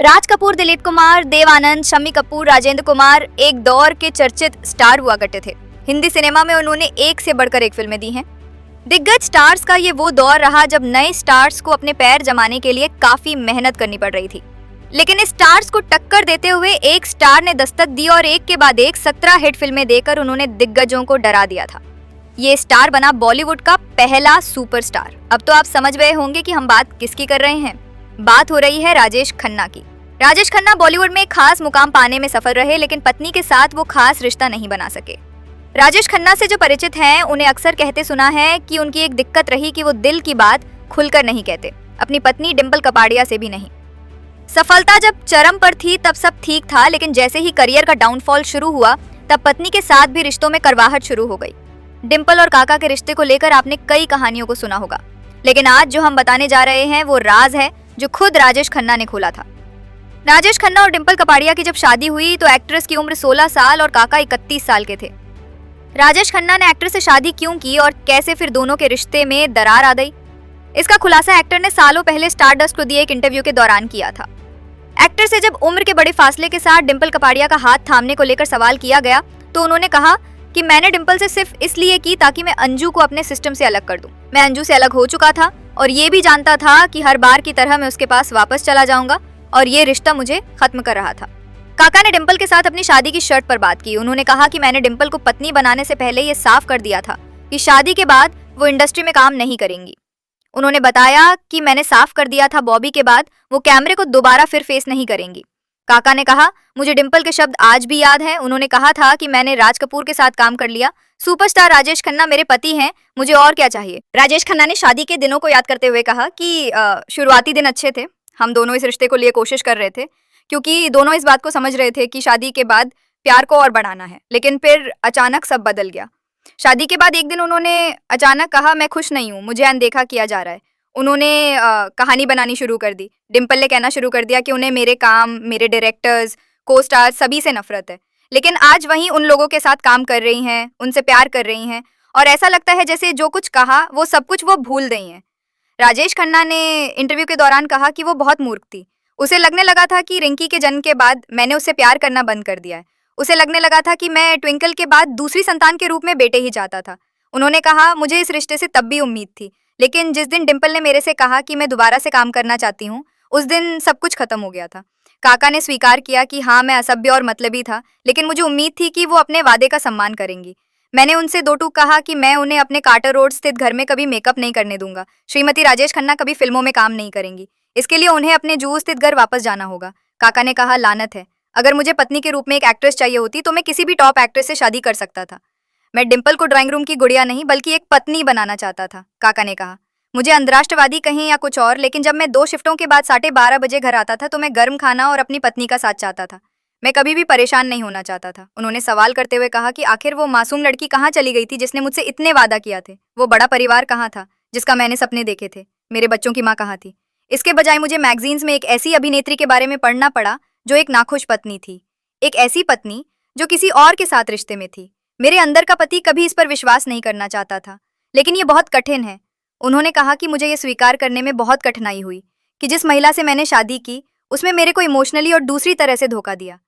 राज कपूर, दिलीप कुमार, देव आनंद, शम्मी कपूर, राजेंद्र कुमार एक दौर के चर्चित स्टार हुआ करते थे। हिंदी सिनेमा में उन्होंने एक से बढ़कर एक फिल्में दी हैं। दिग्गज स्टार्स का ये वो दौर रहा जब नए स्टार्स को अपने पैर जमाने के लिए काफी मेहनत करनी पड़ रही थी। लेकिन इस स्टार्स को टक्कर देते हुए एक स्टार ने दस्तक दी और एक के बाद एक 17 हिट फिल्में देकर उन्होंने दिग्गजों को डरा दिया था। ये स्टार बना बॉलीवुड का पहला सुपरस्टार। अब तो आप समझ गए होंगे कि हम बात किसकी कर रहे हैं। बात हो रही है राजेश खन्ना की। राजेश खन्ना बॉलीवुड में एक खास मुकाम पाने में सफल रहे, लेकिन पत्नी के साथ वो खास रिश्ता नहीं बना सके। राजेश खन्ना से जो परिचित हैं, उन्हें अक्सर कहते सुना है कि उनकी एक दिक्कत रही कि वो दिल की बात खुलकर नहीं कहते, अपनी पत्नी डिंपल कपाड़िया से भी नहीं। सफलता जब चरम पर थी तब सब ठीक था, लेकिन जैसे ही करियर का डाउनफॉल शुरू हुआ तब पत्नी के साथ भी रिश्तों में करवाहट शुरू हो गई। डिंपल और काका के रिश्ते को लेकर आपने कई कहानियों को सुना होगा, लेकिन आज जो हम बताने जा रहे हैं वो राज है जो खुद राजेश खन्ना ने खोला था। राजेश खन्ना और डिंपल कपाड़िया की जब शादी हुई तो एक्ट्रेस की उम्र 16 साल और काका 31 साल के थे। राजेश खन्ना ने एक्ट्रेस से शादी क्यों की और कैसे फिर दोनों के रिश्ते में दरार आ गई, इसका खुलासा एक्टर ने सालों पहले स्टारडस्ट को दिए एक इंटरव्यू के दौरान किया था। एक्टर से जब उम्र के बड़े फासले के साथ डिंपल कपाड़िया का हाथ थामने को लेकर सवाल किया गया तो उन्होंने कहा कि मैंने डिंपल से सिर्फ इसलिए की ताकि मैं अंजू को अपने सिस्टम से अलग कर दूं। मैं अंजू से अलग हो चुका था और ये भी जानता था कि हर बार की तरह मैं उसके पास वापस चला जाऊंगा और ये रिश्ता मुझे खत्म कर रहा था। काका ने डिंपल के साथ अपनी शादी की शर्त पर बात की। उन्होंने कहा कि मैंने डिंपल को पत्नी बनाने से पहले ये साफ कर दिया था कि शादी के बाद वो इंडस्ट्री में काम नहीं करेंगी। उन्होंने बताया कि मैंने साफ कर दिया था बॉबी के बाद वो कैमरे को दोबारा फिर फेस नहीं करेंगी। काका ने कहा, मुझे डिंपल के शब्द आज भी याद हैं। उन्होंने कहा था कि मैंने राज कपूर के साथ काम कर लिया, सुपरस्टार राजेश खन्ना मेरे पति हैं, मुझे और क्या चाहिए। राजेश खन्ना ने शादी के दिनों को याद करते हुए कहा कि शुरुआती दिन अच्छे थे, हम दोनों इस रिश्ते को लिए कोशिश कर रहे थे क्योंकि दोनों इस बात को समझ रहे थे कि शादी के बाद प्यार को और बढ़ाना है। लेकिन फिर अचानक सब बदल गया। शादी के बाद एक दिन उन्होंने अचानक कहा, मैं खुश नहीं हूँ, मुझे अनदेखा किया जा रहा है। उन्होंने कहानी बनानी शुरू कर दी। डिंपल ने कहना शुरू कर दिया कि उन्हें मेरे काम, मेरे डायरेक्टर्स, को स्टार्स सभी से नफरत है। लेकिन आज वहीं उन लोगों के साथ काम कर रही हैं, उनसे प्यार कर रही हैं और ऐसा लगता है जैसे जो कुछ कहा वो सब कुछ वो भूल गई हैं। राजेश खन्ना ने इंटरव्यू के दौरान कहा कि वो बहुत मूर्ख थी। उसे लगने लगा था कि रिंकी के जन्म के बाद मैंने उससे प्यार करना बंद कर दिया है। उसे लगने लगा था कि मैं ट्विंकल के बाद दूसरी संतान के रूप में बेटे ही चाहता था। उन्होंने कहा, मुझे इस रिश्ते से तब भी उम्मीद थी, लेकिन जिस दिन डिंपल ने मेरे से कहा कि मैं दोबारा से काम करना चाहती हूँ, उस दिन सब कुछ खत्म हो गया था। काका ने स्वीकार किया कि हाँ, मैं असभ्य और मतलबी था, लेकिन मुझे उम्मीद थी कि वो अपने वादे का सम्मान करेंगी। मैंने उनसे दो टूक कहा कि मैं उन्हें अपने कार्टर रोड स्थित घर में कभी मेकअप नहीं करने दूंगा। श्रीमती राजेश खन्ना कभी फिल्मों में काम नहीं करेंगी, इसके लिए उन्हें अपने जुहू स्थित घर वापस जाना होगा। काका ने कहा, लानत है, अगर मुझे पत्नी के रूप में एक एक्ट्रेस चाहिए होती तो मैं किसी भी टॉप एक्ट्रेस से शादी कर सकता था। मैं डिंपल को ड्राइंग रूम की गुड़िया नहीं बल्कि एक पत्नी बनाना चाहता था। काका ने कहा, मुझे अंतर्राष्ट्रवादी कहें या कुछ और, लेकिन जब मैं 2 शिफ्टों के बाद 12:30 बजे घर आता था तो मैं गर्म खाना और अपनी पत्नी का साथ चाहता था। मैं कभी भी परेशान नहीं होना चाहता था। उन्होंने सवाल करते हुए कहा कि आखिर वो मासूम लड़की कहाँ चली गई थी जिसने मुझसे इतने वादा किया थे। वो बड़ा परिवार कहाँ था जिसका मैंने सपने देखे थे। मेरे बच्चों की माँ कहाँ थी। इसके बजाय मुझे मैगजीन्स में एक ऐसी अभिनेत्री के बारे में पढ़ना पड़ा जो एक नाखुश पत्नी थी, एक ऐसी पत्नी जो किसी और के साथ रिश्ते में थी। मेरे अंदर का पति कभी इस पर विश्वास नहीं करना चाहता था, लेकिन ये बहुत कठिन है। उन्होंने कहा कि मुझे ये स्वीकार करने में बहुत कठिनाई हुई कि जिस महिला से मैंने शादी की उसमें मेरे को इमोशनली और दूसरी तरह से धोखा दिया।